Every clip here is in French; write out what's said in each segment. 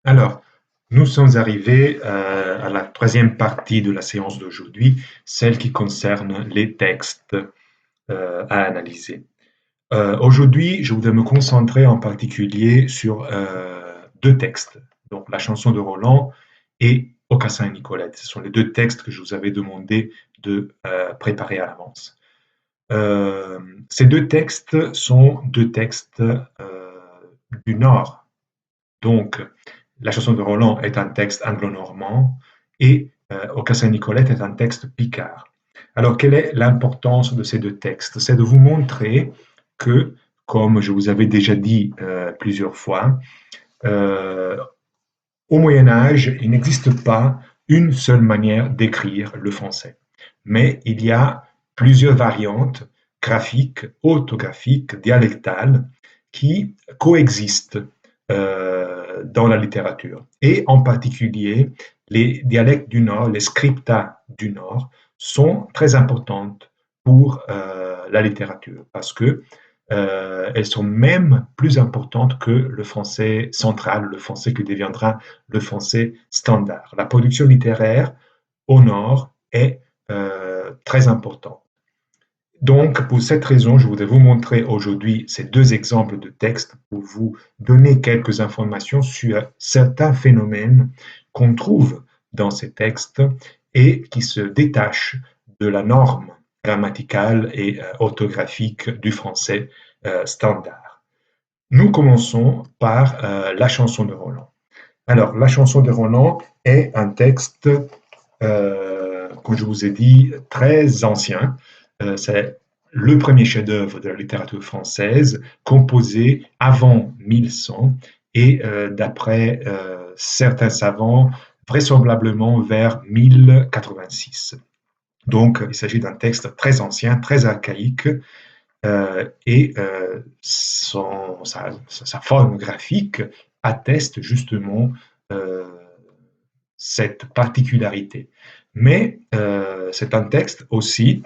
Alors, nous sommes arrivés à la troisième partie de la séance d'aujourd'hui, celle qui concerne les textes à analyser. Aujourd'hui, je voudrais me concentrer en particulier sur deux textes, donc la chanson de Roland et Aucassin et Nicolette. Ce sont les deux textes que je vous avais demandé de préparer à l'avance. Ces deux textes sont deux textes du Nord. Donc, la chanson de Roland est un texte anglo-normand et Aucassin et Nicolette est un texte picard. Alors, quelle est l'importance de ces deux textes? C'est de vous montrer que, comme je vous avais déjà dit plusieurs fois, euh, au Moyen Âge, il n'existe pas une seule manière d'écrire le français, mais il y a plusieurs variantes graphiques, orthographiques, dialectales qui coexistent dans la littérature. Et en particulier, les dialectes du Nord, les scripta du Nord, sont très importantes pour la littérature parce que elles sont même plus importantes que le français central, le français qui deviendra le français standard. La production littéraire au Nord est très importante. Donc, pour cette raison, je voudrais vous montrer aujourd'hui ces deux exemples de textes pour vous donner quelques informations sur certains phénomènes qu'on trouve dans ces textes et qui se détachent de la norme grammaticale et orthographique du français standard. Nous commençons par la chanson de Roland. Alors, la chanson de Roland est un texte, comme je vous ai dit, très ancien. C'est le premier chef-d'œuvre de la littérature française, composé avant 1100 et d'après certains savants, vraisemblablement vers 1086. Donc, il s'agit d'un texte très ancien, très archaïque, et sa forme graphique atteste justement euh, cette particularité. Mais c'est un texte aussi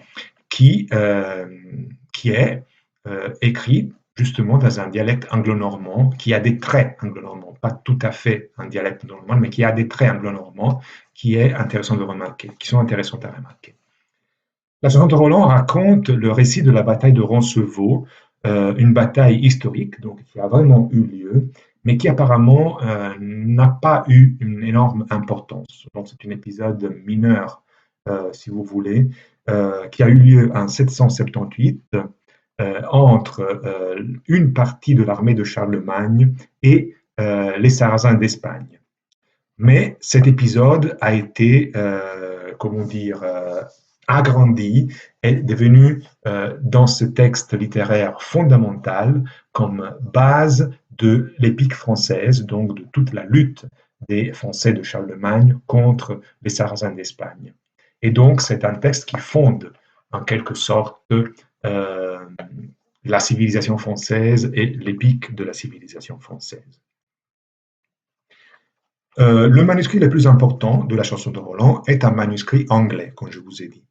qui, qui est écrit justement dans un dialecte anglo-normand qui a des traits anglo-normands, pas tout à fait un dialecte normand, mais qui a des traits anglo-normands qui est intéressant de remarquer, qui sont intéressants à remarquer. La chanson de Roland raconte le récit de la bataille de Roncevaux, une bataille historique donc, qui a vraiment eu lieu, mais qui apparemment n'a pas eu une énorme importance. Donc c'est un épisode mineur, si vous voulez, qui a eu lieu en 778 entre une partie de l'armée de Charlemagne et les Sarrasins d'Espagne. Mais cet épisode a été, comment dire, agrandi, est devenu dans ce texte littéraire fondamental comme base de l'épique française, donc de toute la lutte des Français de Charlemagne contre les Sarrasins d'Espagne. Et donc c'est un texte qui fonde en quelque sorte euh, la civilisation française et l'épique de la civilisation française. Le manuscrit le plus important de la chanson de Roland est un manuscrit anglais, comme je vous ai dit.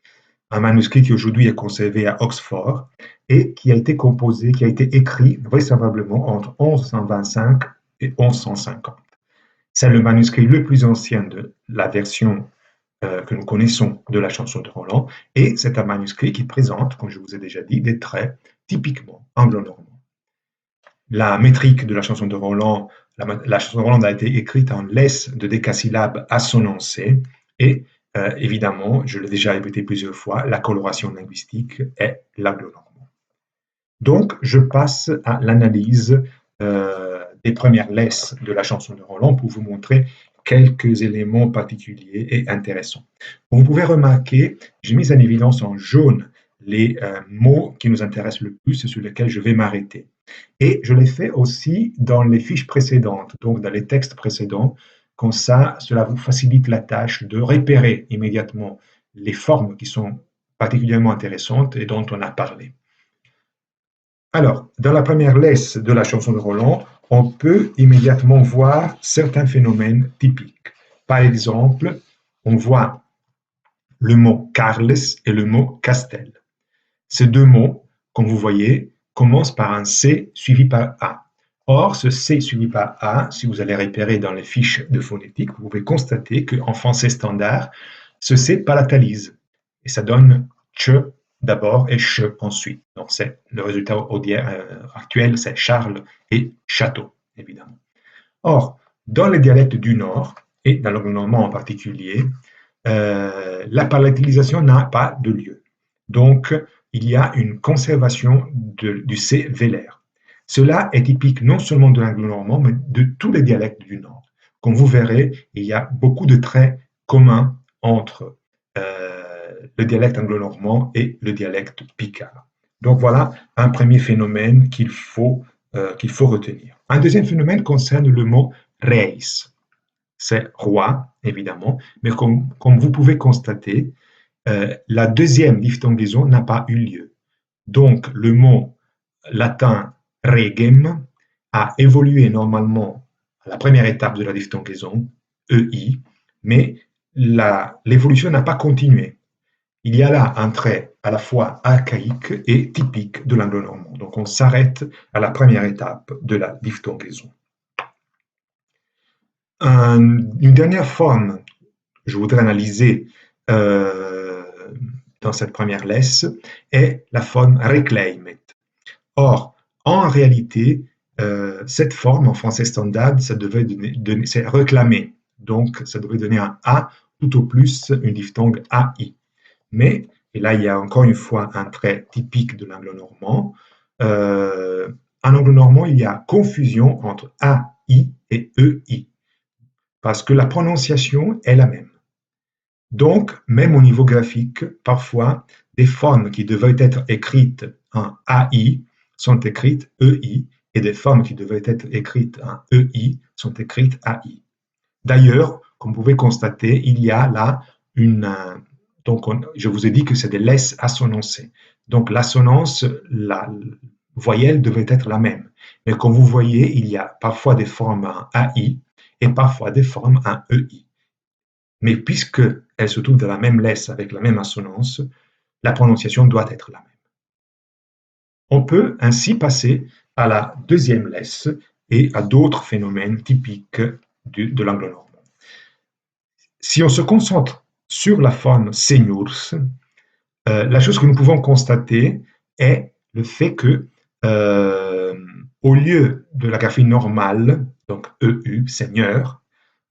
Un manuscrit qui aujourd'hui est conservé à Oxford et qui a été composé, qui a été écrit vraisemblablement entre 1125 et 1150. C'est le manuscrit le plus ancien de la version que nous connaissons de la chanson de Roland et c'est un manuscrit qui présente, comme je vous ai déjà dit, des traits typiquement anglo-normands. La métrique de la chanson de Roland, la chanson de Roland a été écrite en laisse de décasyllabes assonancés et évidemment, je l'ai déjà répété plusieurs fois, la coloration linguistique est l'anglo-normand. Donc, je passe à l'analyse des premières laisses de la chanson de Roland pour vous montrer quelques éléments particuliers et intéressants. Vous pouvez remarquer, j'ai mis en évidence en jaune les mots qui nous intéressent le plus et sur lesquels je vais m'arrêter. Et je l'ai fait aussi dans les fiches précédentes, donc dans les textes précédents. Comme ça, cela vous facilite la tâche de repérer immédiatement les formes qui sont particulièrement intéressantes et dont on a parlé. Alors, dans la première laisse de la chanson de Roland, on peut immédiatement voir certains phénomènes typiques. Par exemple, on voit le mot Carles et le mot Castel. Ces deux mots, comme vous voyez, commencent par un C suivi par A. Or, ce C suivi par A, si vous allez repérer dans les fiches de phonétique, vous pouvez constater qu'en français standard, ce C palatalise. Et ça donne ch d'abord et ch ensuite. Donc, c'est le résultat actuel, c'est Charles et château, évidemment. Or, dans les dialectes du Nord, et dans l'angle normand en particulier, la palatalisation n'a pas de lieu. Donc, il y a une conservation du C vélaire. Cela est typique non seulement de l'anglo-normand, mais de tous les dialectes du Nord. Comme vous verrez, il y a beaucoup de traits communs entre le dialecte anglo-normand et le dialecte picard. Donc voilà un premier phénomène qu'il faut retenir. Un deuxième phénomène concerne le mot reis. C'est roi, évidemment, mais comme vous pouvez constater, la deuxième diphtongaison n'a pas eu lieu. Donc le mot latin regem a évolué normalement à la première étape de la diphtongaison, EI, mais l'évolution n'a pas continué. Il y a là un trait à la fois archaïque et typique de l'anglo-normand. Donc on s'arrête à la première étape de la diphtongaison. Une dernière forme que je voudrais analyser dans cette première laisse est la forme reclaimed. Or, en réalité, cette forme en français standard, ça devait donner c'est réclamer. Donc, ça devait donner un A, tout au plus une diphtongue AI. Mais, et là, il y a encore une fois un trait typique de l'anglo-normand. En anglo-normand, il y a confusion entre AI et EI, parce que la prononciation est la même. Donc, même au niveau graphique, parfois, des formes qui devaient être écrites en AI sont écrites EI, et des formes qui devaient être écrites en EI sont écrites AI. D'ailleurs, comme vous pouvez constater, il y a là donc je vous ai dit que c'est des laisses assonancées. Donc l'assonance, la voyelle devait être la même. Mais comme vous voyez, il y a parfois des formes en AI et parfois des formes en EI. Mais puisqu'elles se trouvent dans la même laisse avec la même assonance, la prononciation doit être la même. On peut ainsi passer à la deuxième laisse et à d'autres phénomènes typiques de l'anglo-normand. Si on se concentre sur la forme seniors, la chose que nous pouvons constater est le fait que, au lieu de la graphie normale, donc EU, seigneur,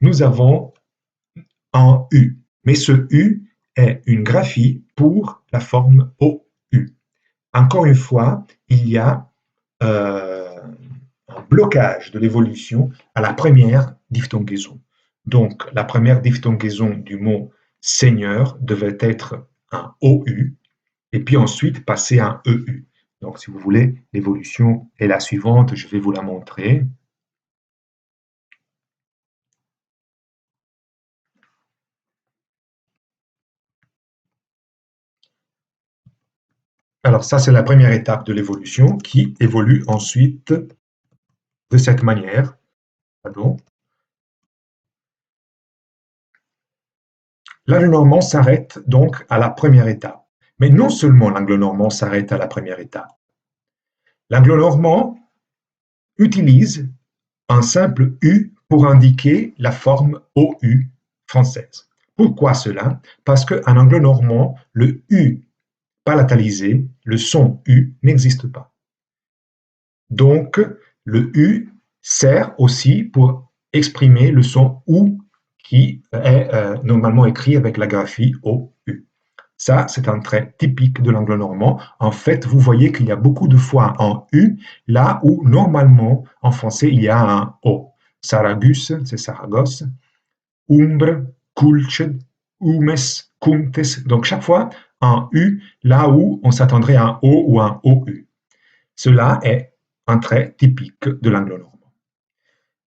nous avons un U. Mais ce U est une graphie pour la forme OU. Encore une fois, il y a un blocage de l'évolution à la première diphtongaison. Donc, la première diphtongaison du mot seigneur devait être un OU, et puis ensuite passer à un EU. Donc, si vous voulez, l'évolution est la suivante, je vais vous la montrer. Alors, ça, c'est la première étape de l'évolution qui évolue ensuite de cette manière. Pardon. L'anglo-normand s'arrête donc à la première étape. Mais non seulement l'anglo-normand s'arrête à la première étape. L'anglo-normand utilise un simple U pour indiquer la forme OU française. Pourquoi cela? Parce qu'en anglo-normand, le U palatalisé, le son U, n'existe pas. Donc, le U sert aussi pour exprimer le son OU qui est normalement écrit avec la graphie OU. Ça, c'est un trait typique de l'anglo-normand. En fait, vous voyez qu'il y a beaucoup de fois un U, là où normalement, en français, il y a un O. Saragus, c'est Saragosse. Umbre, Culched, Umes, Cuntes. Donc, chaque fois, un U, là où on s'attendrait à un O ou un OU. Cela est un trait typique de l'anglo-normand.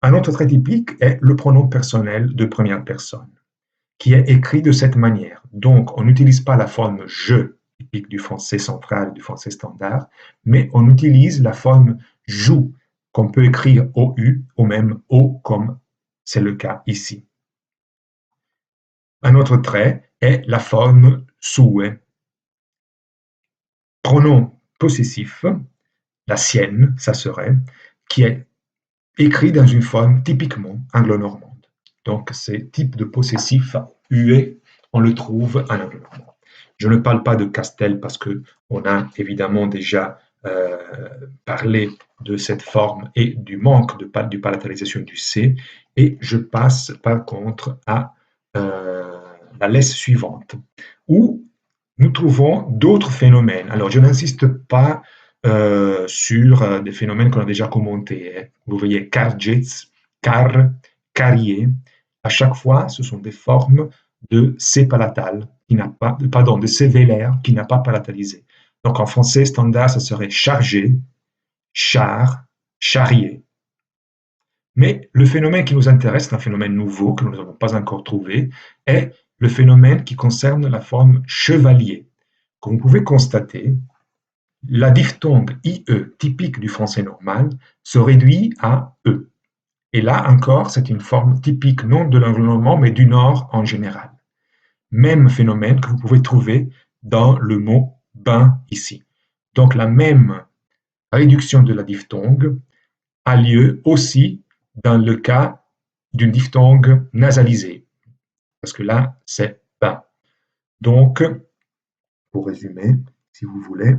Un autre trait typique est le pronom personnel de première personne, qui est écrit de cette manière. Donc, on n'utilise pas la forme je, typique du français central et du français standard, mais on utilise la forme jou, qu'on peut écrire OU ou même O, comme c'est le cas ici. Un autre trait est la forme sue. Pronom possessif, la sienne, ça serait, qui est écrit dans une forme typiquement anglo-normande. Donc, ces types de possessifs hués, on le trouve en anglo-normand. Je ne parle pas de Castel parce que on a évidemment déjà parlé de cette forme et du manque de palatalisation du C, et je passe par contre à la laisse suivante, où nous trouvons d'autres phénomènes. Alors, je n'insiste pas sur des phénomènes qu'on a déjà commentés, hein. Vous voyez Cargets, Car, Carrier. À chaque fois, ce sont des formes de C palatal qui n'a pas, pardon, de C vélaire qui n'a pas palatalisé. Donc en français standard, ça serait chargé, char, charrier. Mais le phénomène qui nous intéresse, c'est un phénomène nouveau que nous n'avons pas encore trouvé, est le phénomène qui concerne la forme chevalier. Comme vous pouvez constater, la diphtongue IE typique du français normal se réduit à E. Et là encore, c'est une forme typique non de l'anglo-normand, mais du Nord en général. Même phénomène que vous pouvez trouver dans le mot bain ici. Donc la même réduction de la diphtongue a lieu aussi dans le cas d'une diphtongue nasalisée, parce que là, c'est bain. Donc, pour résumer, si vous voulez,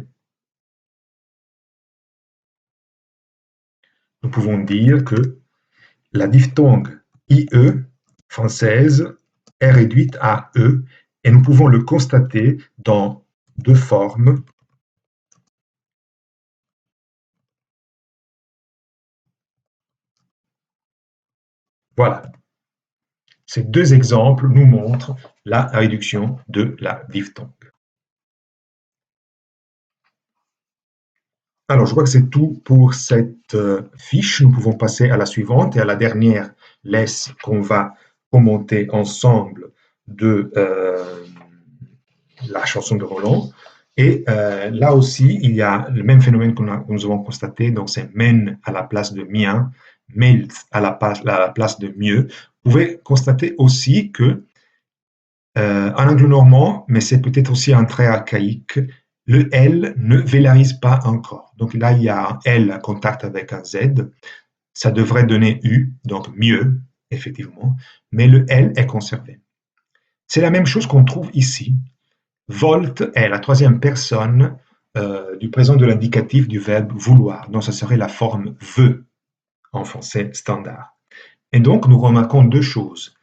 nous pouvons dire que la diphtongue IE française est réduite à E, et nous pouvons le constater dans deux formes. Voilà. Ces deux exemples nous montrent la réduction de la diphtongue. Alors, je crois que c'est tout pour cette fiche. Nous pouvons passer à la suivante et à la dernière laisse qu'on va commenter ensemble de la chanson de Roland. Et là aussi, il y a le même phénomène que nous avons constaté, donc c'est men à la place de mien, melt à la place de mieux. Vous pouvez constater aussi que en anglo-normand, mais c'est peut-être aussi un trait archaïque, le L ne vélarise pas encore. Donc là, il y a un L à contact avec un Z. Ça devrait donner U, donc mieux, effectivement, mais le L est conservé. C'est la même chose qu'on trouve ici. Volt est la troisième personne du présent de l'indicatif du verbe vouloir. Donc ça serait la forme veut en français standard. Et donc nous remarquons deux choses.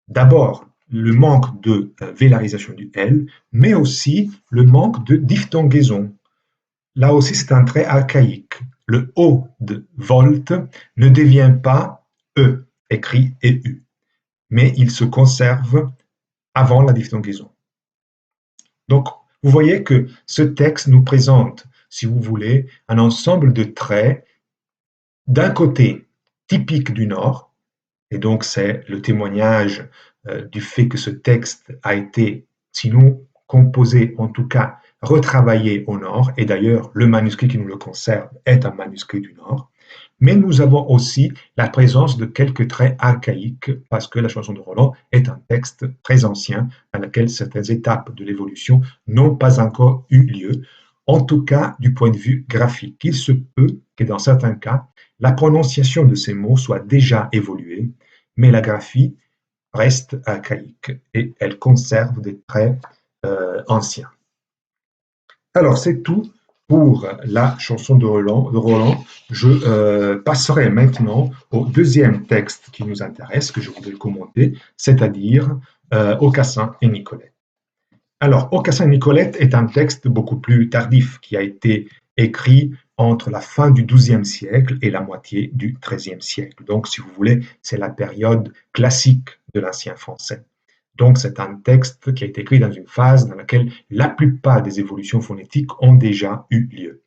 D'abord, le manque de vélarisation du L, mais aussi le manque de diphtongaison. Là aussi, c'est un trait archaïque. Le O de volt ne devient pas E, écrit EU, mais il se conserve avant la diphtongaison. Donc, vous voyez que ce texte nous présente, si vous voulez, un ensemble de traits, d'un côté typique du Nord, et donc c'est le témoignage du fait que ce texte a été, sinon composé, en tout cas retravaillé au Nord, et d'ailleurs le manuscrit qui nous le conserve est un manuscrit du Nord, mais nous avons aussi la présence de quelques traits archaïques, parce que la chanson de Roland est un texte très ancien, dans lequel certaines étapes de l'évolution n'ont pas encore eu lieu, en tout cas du point de vue graphique. Il se peut que dans certains cas, la prononciation de ces mots soit déjà évoluée, mais la graphie reste archaïque et elle conserve des traits anciens. Alors, c'est tout pour la chanson de Roland. Je passerai maintenant au deuxième texte qui nous intéresse, que je voudrais commenter, c'est-à-dire Aucassin et Nicolette. Alors, Aucassin et Nicolette est un texte beaucoup plus tardif qui a été écrit entre la fin du XIIe siècle et la moitié du XIIIe siècle. Donc, si vous voulez, c'est la période classique de l'ancien français. Donc, c'est un texte qui a été écrit dans une phase dans laquelle la plupart des évolutions phonétiques ont déjà eu lieu.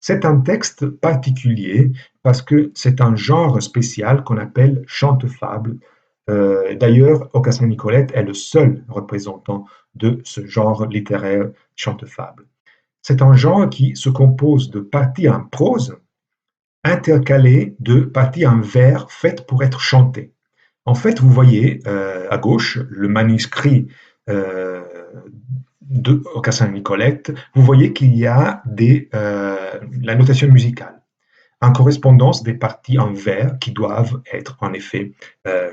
C'est un texte particulier parce que c'est un genre spécial qu'on appelle chante-fable. D'ailleurs, Aucassin et Nicolette est le seul représentant de ce genre littéraire chante-fable. C'est un genre qui se compose de parties en prose intercalées de parties en vers faites pour être chantées. En fait, vous voyez à gauche le manuscrit de Aucassin et Nicolette, vous voyez qu'il y a la notation musicale. en correspondance des parties en vers qui doivent être en effet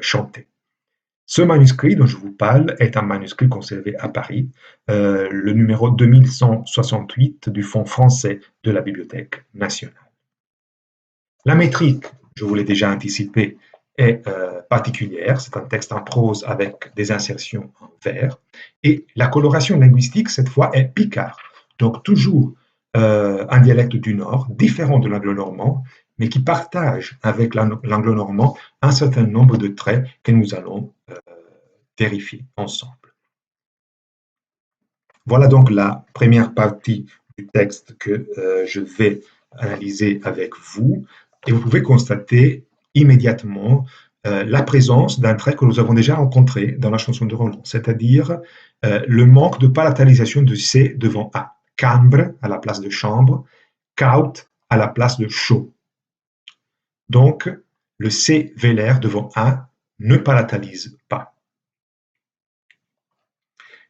chantées. Ce manuscrit dont je vous parle est un manuscrit conservé à Paris, le numéro 2168 du Fonds français de la Bibliothèque nationale. La métrique, je vous l'ai déjà anticipé, est particulière. C'est un texte en prose avec des insertions en vers. Et la coloration linguistique, cette fois, est picard. Donc toujours un dialecte du Nord, différent de l'anglo-normand, mais qui partage avec l'anglo-normand un certain nombre de traits que nous allons vérifier ensemble. Voilà donc la première partie du texte que je vais analyser avec vous. Et vous pouvez constater immédiatement la présence d'un trait que nous avons déjà rencontré dans la chanson de Roland, c'est-à-dire le manque de palatalisation de C devant A. Cambre à la place de chambre, caut à la place de chaud. Donc, le C vélaire devant A ne palatalise pas.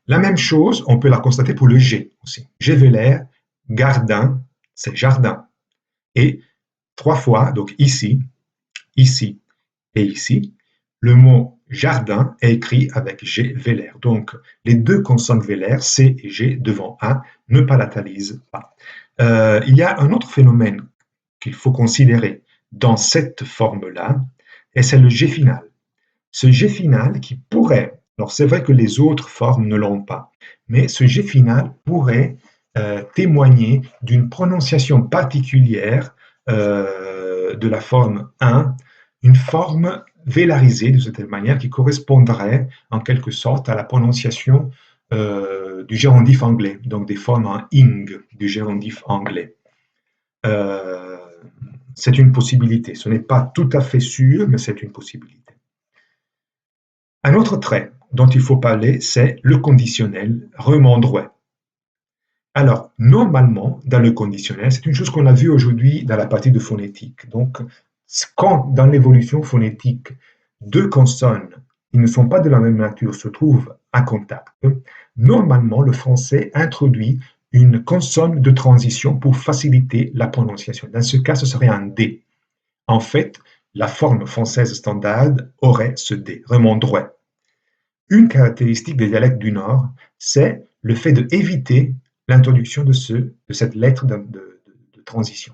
La même chose, on peut la constater pour le G aussi. G vélaire, gardin, c'est jardin. Et 3 fois, donc ici, ici et ici, le mot jardin est écrit avec G vélaire. Donc, les deux consonnes vélaires, C et G, devant A, ne palatalisent pas. Il y a un autre phénomène qu'il faut considérer dans cette forme-là, et c'est le G final. Ce G final qui pourrait, alors c'est vrai que les autres formes ne l'ont pas, mais ce G final pourrait témoigner d'une prononciation particulière de la forme 1, une forme vélarisée de cette manière qui correspondrait en quelque sorte à la prononciation du gérondif anglais, donc des formes en ing du gérondif anglais. C'est une possibilité, ce n'est pas tout à fait sûr, mais c'est une possibilité. Un autre trait dont il faut parler, c'est le conditionnel remandrouet. Alors, normalement, dans le conditionnel, c'est une chose qu'on a vue aujourd'hui dans la partie de phonétique. Donc, quand dans l'évolution phonétique, deux consonnes qui ne sont pas de la même nature se trouvent à contact, normalement, le français introduit une consonne de transition pour faciliter la prononciation. Dans ce cas, ce serait un D. En fait, la forme française standard aurait ce D, remandrouet. Une caractéristique des dialectes du Nord, c'est le fait d'éviter l'introduction de cette lettre de transition.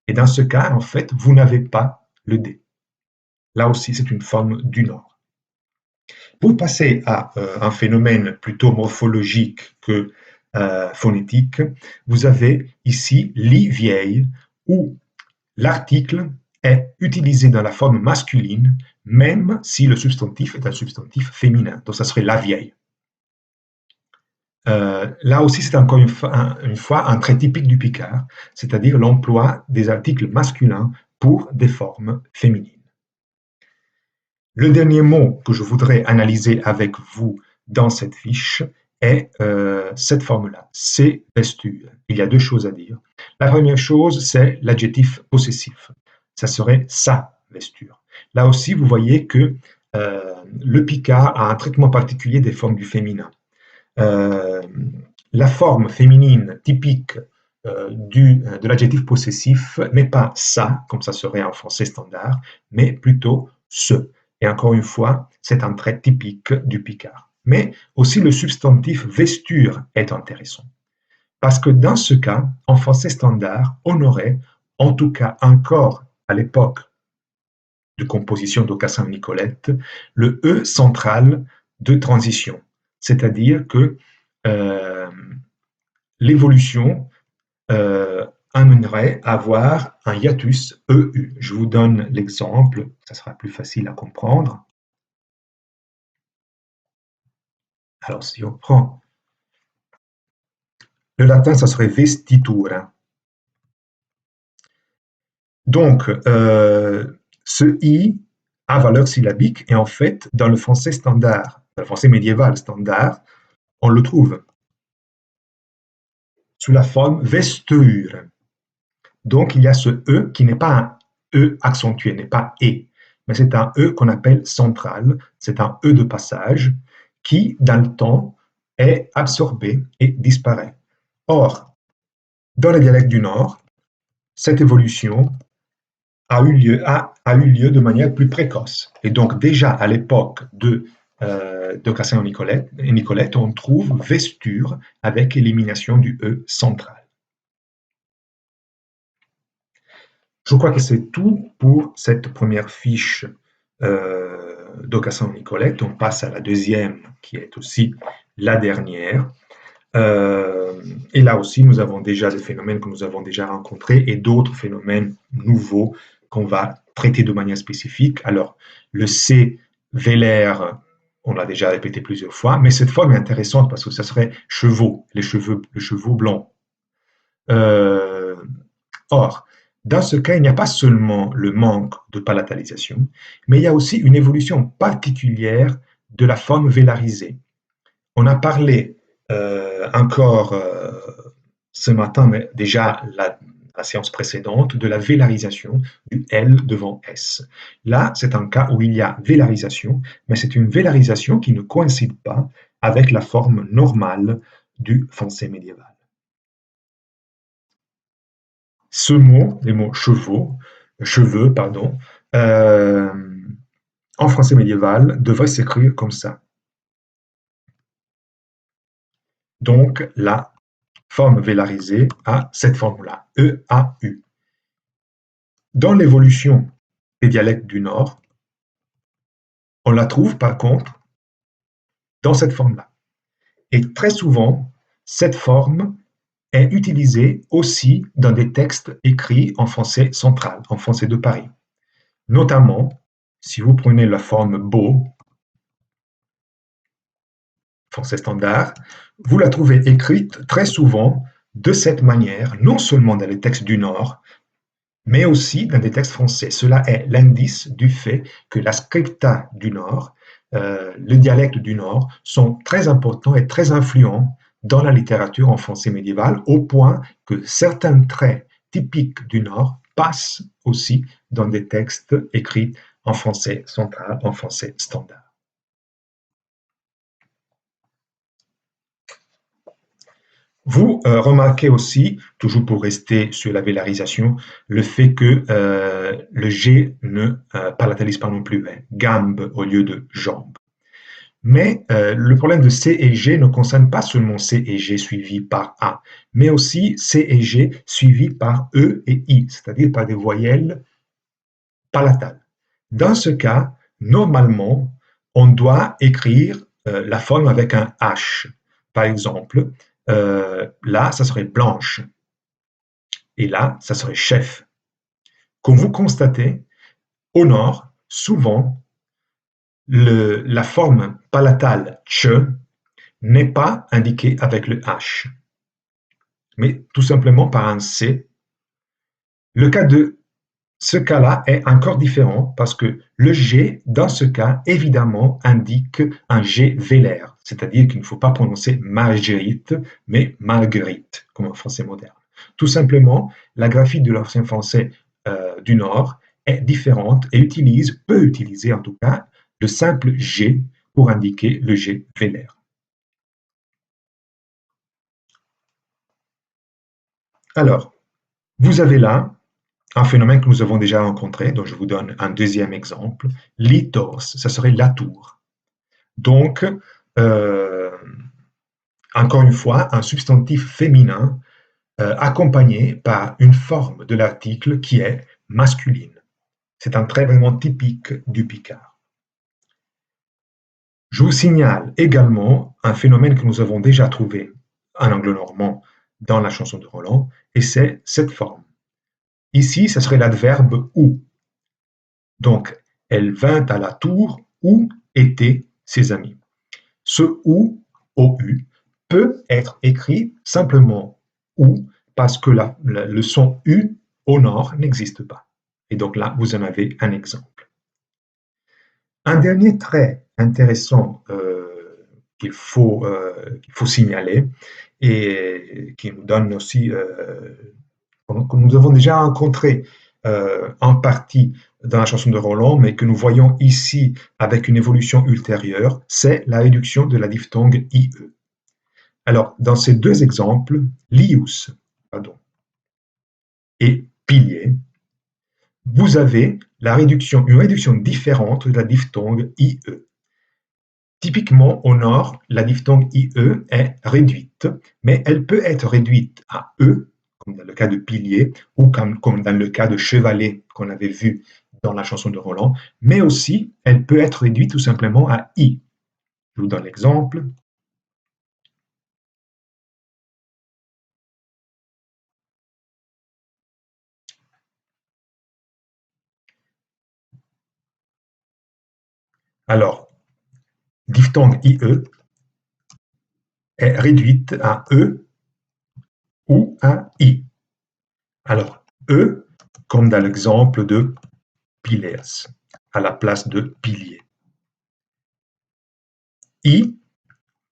Et dans ce cas, en fait, vous n'avez pas le D. Là aussi, c'est une forme du Nord. Pour passer à un phénomène plutôt morphologique que phonétique, vous avez ici lit vieille, où l'article est utilisé dans la forme masculine, même si le substantif est un substantif féminin. Donc, ça serait la vieille. Là aussi, c'est encore une fois un trait typique du picard, c'est-à-dire l'emploi des articles masculins pour des formes féminines. Le dernier mot que je voudrais analyser avec vous dans cette fiche est cette forme-là, c'est vesture. Il y a deux choses à dire. La première chose, c'est l'adjectif possessif. Ça serait sa vesture. Là aussi, vous voyez que le picard a un traitement particulier des formes du féminin. La forme féminine typique de l'adjectif possessif n'est pas ça, comme ça serait en français standard, mais plutôt ce. Et encore une fois, c'est un trait typique du picard. Mais aussi le substantif vesture est intéressant. Parce que dans ce cas, en français standard, on aurait, en tout cas encore à l'époque de composition d'Aucassin-Nicolette, le E central de transition. C'est-à-dire que l'évolution amènerait à avoir un hiatus EU. Je vous donne l'exemple, ça sera plus facile à comprendre. Alors, si on prend le latin, ça serait vestitura. Donc, ce I a valeur syllabique et en fait, dans le français standard, dans le français médiéval standard, on le trouve sous la forme vesture. Donc, il y a ce E qui n'est pas un E accentué, n'est pas E, mais c'est un E qu'on appelle central, c'est un E de passage qui, dans le temps, est absorbé et disparaît. Or, dans les dialectes du Nord, cette évolution a eu lieu de manière plus précoce. Et donc déjà à l'époque de Cassin et Nicolette, on trouve vesture avec élimination du E central. Je crois que c'est tout pour cette première fiche d'Aucassin et Nicolette. On passe à la deuxième, qui est aussi la dernière. Et là aussi, nous avons déjà des phénomènes que nous avons déjà rencontrés et d'autres phénomènes nouveaux qu'on va traiter de manière spécifique. Alors, le C vélaire, on l'a déjà répété plusieurs fois, mais cette forme est intéressante parce que ça serait chevaux, les chevaux blancs. Euh, Or, dans ce cas, il n'y a pas seulement le manque de palatalisation, mais il y a aussi une évolution particulière de la forme vélarisée. On a parlé encore ce matin, mais déjà la séance précédente, de la vélarisation du L devant S. Là, c'est un cas où il y a vélarisation, mais c'est une vélarisation qui ne coïncide pas avec la forme normale du français médiéval. Ce mot, les mots cheveux, pardon, euh, en français médiéval, devrait s'écrire comme ça. Donc, la forme vélarisée a cette forme-là, E-A-U. Dans l'évolution des dialectes du Nord, on la trouve par contre dans cette forme-là. Et très souvent, cette forme est utilisée aussi dans des textes écrits en français central, en français de Paris. Notamment, si vous prenez la forme beau, français standard, vous la trouvez écrite très souvent de cette manière, non seulement dans les textes du Nord, mais aussi dans des textes français. Cela est l'indice du fait que la scripta du Nord, le dialecte du Nord, sont très importants et très influents dans la littérature en français médiéval, au point que certains traits typiques du Nord passent aussi dans des textes écrits en français central, en français standard. Vous remarquez aussi, toujours pour rester sur la vélarisation, le fait que le G ne palatalise pas non plus, hein, gambe au lieu de jambe. Mais le problème de C et G ne concerne pas seulement C et G suivis par A, mais aussi C et G suivis par E et I, c'est-à-dire par des voyelles palatales. Dans ce cas, normalement, on doit écrire la forme avec un H. Par exemple, là, ça serait blanche. Et là, ça serait chef. Comme vous constatez, au nord, souvent, la forme palatale ch n'est pas indiquée avec le H, mais tout simplement par un C. Le cas de ce cas-là est encore différent parce que le G, dans ce cas, évidemment, indique un G vélaire, c'est-à-dire qu'il ne faut pas prononcer Marguerite, mais Marguerite, comme en français moderne. Tout simplement, la graphie de l'ancien français du Nord est différente et peut utiliser en tout cas le simple G pour indiquer le G vélaire. Alors, vous avez là un phénomène que nous avons déjà rencontré, dont je vous donne un deuxième exemple, lithos, ça serait la tour. Donc, euh, encore une fois, un substantif féminin accompagné par une forme de l'article qui est masculine. C'est un trait vraiment typique du Picard. Je vous signale également un phénomène que nous avons déjà trouvé en anglo-normand dans la chanson de Roland, et c'est cette forme. Ici, ce serait l'adverbe où. Donc, elle vint à la tour où étaient ses amis. Ce ou, OU, peut être écrit simplement ou parce que le son U au nord n'existe pas. Et donc là, vous en avez un exemple. Un dernier trait intéressant qu'il faut signaler et qui nous donne aussi, que nous avons déjà rencontré en partie dans la chanson de Roland, mais que nous voyons ici avec une évolution ultérieure, c'est la réduction de la diphtongue IE. Alors, dans ces deux exemples, lius, pardon, et pilier, vous avez une réduction différente de la diphtongue IE. Typiquement, au nord, la diphtongue IE est réduite, mais elle peut être réduite à E, comme dans le cas de pilier, ou comme dans le cas de chevalet qu'on avait vu dans la chanson de Roland, mais aussi elle peut être réduite tout simplement à I. Je vous donne l'exemple. Alors, diphtongue IE est réduite à E ou à I. Alors, E, comme dans l'exemple de pileas, à la place de pilier. I,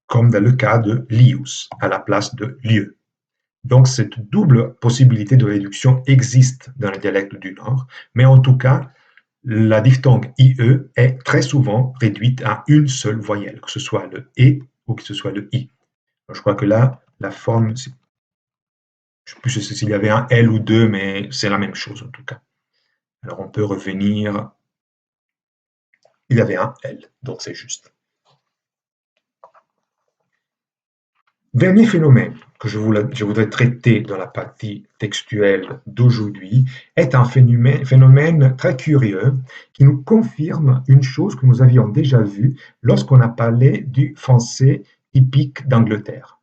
comme dans le cas de lius, à la place de lieu. Donc, cette double possibilité de réduction existe dans les dialectes du Nord, mais en tout cas, la diphtongue IE est très souvent réduite à une seule voyelle, que ce soit le E ou que ce soit le I. Je crois que là, la forme, je ne sais plus s'il y avait un L ou deux, mais c'est la même chose en tout cas. Alors, on peut revenir, il y avait un L, donc c'est juste. Dernier phénomène que je voudrais traiter dans la partie textuelle d'aujourd'hui est un phénomène très curieux qui nous confirme une chose que nous avions déjà vue lorsqu'on a parlé du français typique d'Angleterre.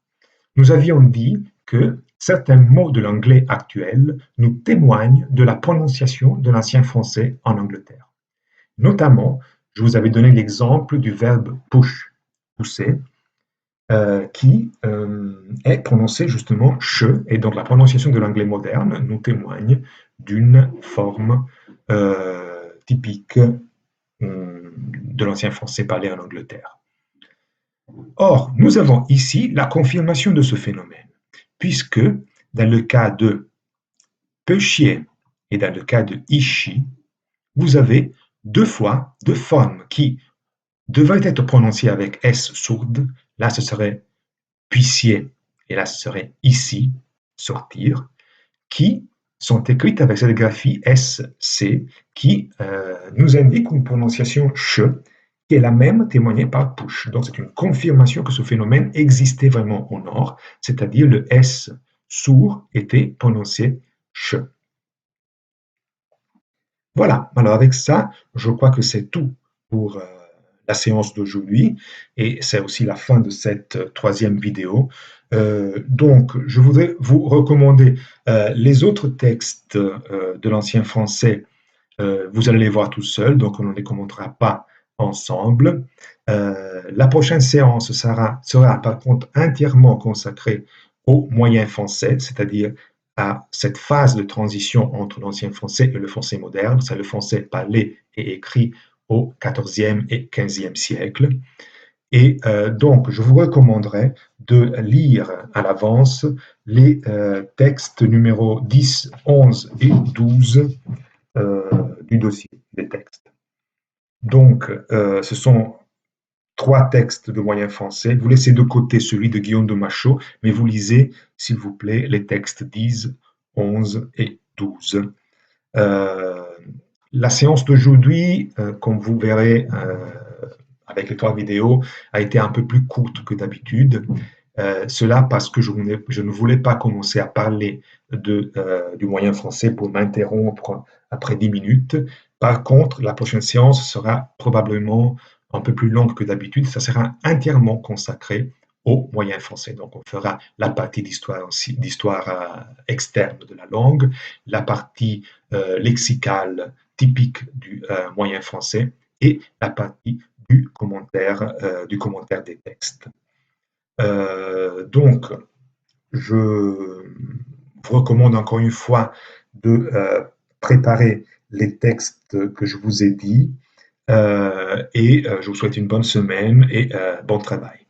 Nous avions dit que certains mots de l'anglais actuel nous témoignent de la prononciation de l'ancien français en Angleterre. Notamment, je vous avais donné l'exemple du verbe push, pousser, qui est prononcé justement che, et donc la prononciation de l'anglais moderne nous témoigne d'une forme typique de l'ancien français parlé en Angleterre. Or, nous avons ici la confirmation de ce phénomène, puisque dans le cas de pêchier et dans le cas de ishi, vous avez deux fois deux formes qui devraient être prononcées avec S sourde. Là, ce serait puissiez, et là ce serait ici, sortir, qui sont écrites avec cette graphie SC qui nous indique une prononciation che qui est la même témoignée par push. Donc c'est une confirmation que ce phénomène existait vraiment au nord, c'est-à-dire le S sourd était prononcé che. Voilà, alors avec ça, je crois que c'est tout pour la séance d'aujourd'hui et c'est aussi la fin de cette troisième vidéo. Donc, je voudrais vous recommander les autres textes de l'ancien français. Vous allez les voir tout seul, donc on ne les commentera pas ensemble. La prochaine séance sera par contre entièrement consacrée au moyen français, c'est-à-dire à cette phase de transition entre l'ancien français et le français moderne, c'est le français parlé et écrit au XIVe et XVe siècle. Et donc, je vous recommanderais de lire à l'avance les textes numéros 10, 11 et 12 du dossier des textes. Donc, ce sont trois textes de moyen français. Vous laissez de côté celui de Guillaume de Machaut, mais vous lisez, s'il vous plaît, les textes 10, 11 et 12. La séance d'aujourd'hui, comme vous verrez avec les trois vidéos, a été un peu plus courte que d'habitude. Cela parce que je ne voulais pas commencer à parler du moyen français pour m'interrompre après 10 minutes. Par contre, la prochaine séance sera probablement un peu plus longue que d'habitude. Ça sera entièrement consacré au moyen français. Donc, on fera la partie d'histoire externe de la langue, la partie lexicale typique du moyen français et la partie du commentaire des textes. Donc, je vous recommande encore une fois de préparer les textes que je vous ai dit et je vous souhaite une bonne semaine et bon travail.